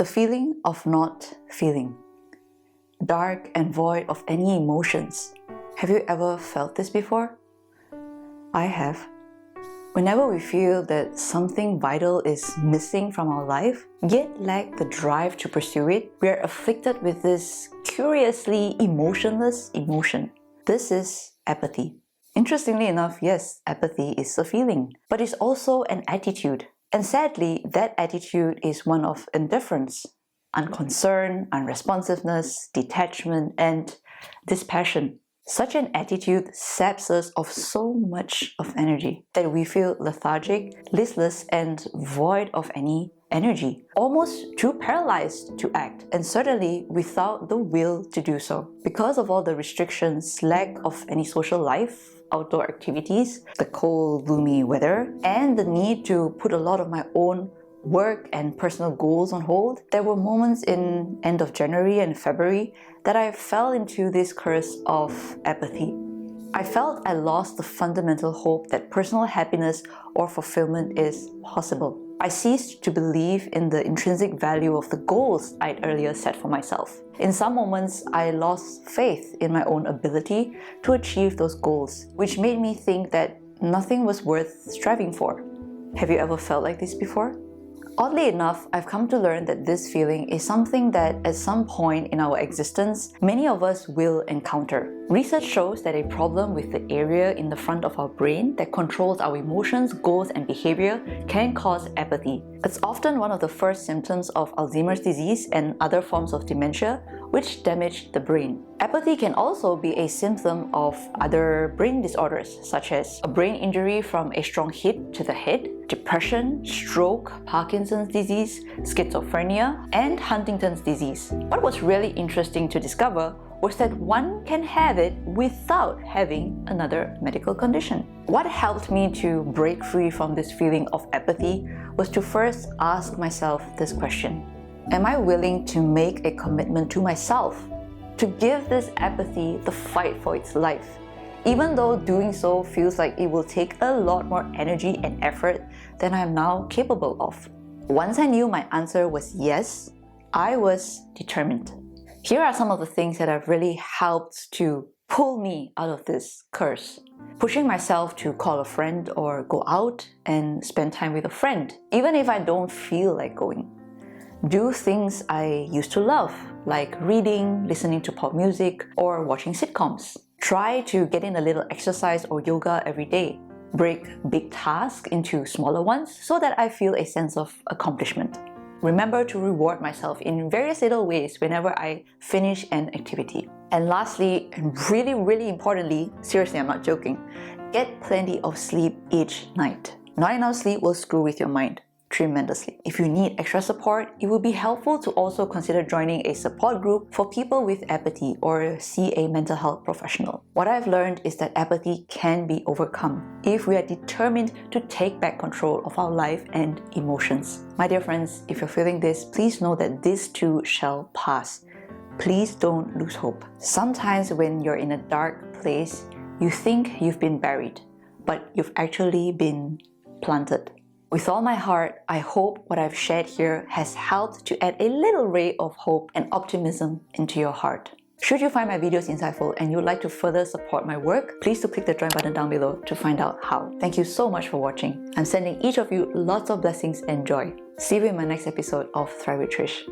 the feeling of not feeling. Dark and void of any emotions. Have you ever felt this before? I have. Whenever we feel that something vital is missing from our life, yet lack the drive to pursue it, we are afflicted with this curiously emotionless emotion. This is apathy. Interestingly enough, yes, apathy is a feeling, but it's also an attitude. And sadly, that attitude is one of indifference, unconcern, unresponsiveness, detachment, and dispassion. Such an attitude saps us of so much of energy that we feel lethargic, listless, and void of any energy, almost too paralyzed to act, and certainly without the will to do so. Because of all the restrictions, lack of any social life, outdoor activities, the cold, gloomy weather, and the need to put a lot of my own work and personal goals on hold, there were moments in end of January and February that I fell into this curse of apathy. I felt I lost the fundamental hope that personal happiness or fulfillment is possible. I ceased to believe in the intrinsic value of the goals I'd earlier set for myself. In some moments, I lost faith in my own ability to achieve those goals, which made me think that nothing was worth striving for. Have you ever felt like this before? Oddly enough, I've come to learn that this feeling is something that at some point in our existence, many of us will encounter. Research shows that a problem with the area in the front of our brain that controls our emotions, goals, and behavior can cause apathy. It's often one of the first symptoms of Alzheimer's disease and other forms of dementia which damage the brain. Apathy can also be a symptom of other brain disorders, such as a brain injury from a strong hit to the head, depression, stroke, Parkinson's disease, schizophrenia, and Huntington's disease. What was really interesting to discover was that one can have it without having another medical condition. What helped me to break free from this feeling of apathy was to first ask myself this question: am I willing to make a commitment to myself to give this apathy the fight for its life, even though doing so feels like it will take a lot more energy and effort than I am now capable of? Once I knew my answer was yes, I was determined. Here are some of the things that have really helped to pull me out of this curse. Pushing myself to call a friend or go out and spend time with a friend, even if I don't feel like going. Do things I used to love, like reading, listening to pop music, or watching sitcoms. Try to get in a little exercise or yoga every day. Break big tasks into smaller ones so that I feel a sense of accomplishment. Remember to reward myself in various little ways whenever I finish an activity. And lastly, and really importantly, seriously, I'm not joking, get plenty of sleep each night. Not enough sleep will screw with your mind tremendously. If you need extra support, it would be helpful to also consider joining a support group for people with apathy or see a mental health professional. What I've learned is that apathy can be overcome if we are determined to take back control of our life and emotions. My dear friends, if you're feeling this, please know that this too shall pass. Please don't lose hope. Sometimes when you're in a dark place, you think you've been buried, but you've actually been planted. With all my heart, I hope what I've shared here has helped to add a little ray of hope and optimism into your heart. Should you find my videos insightful and you'd like to further support my work, please do click the join button down below to find out how. Thank you so much for watching. I'm sending each of you lots of blessings and joy. See you in my next episode of Thrive with Trish.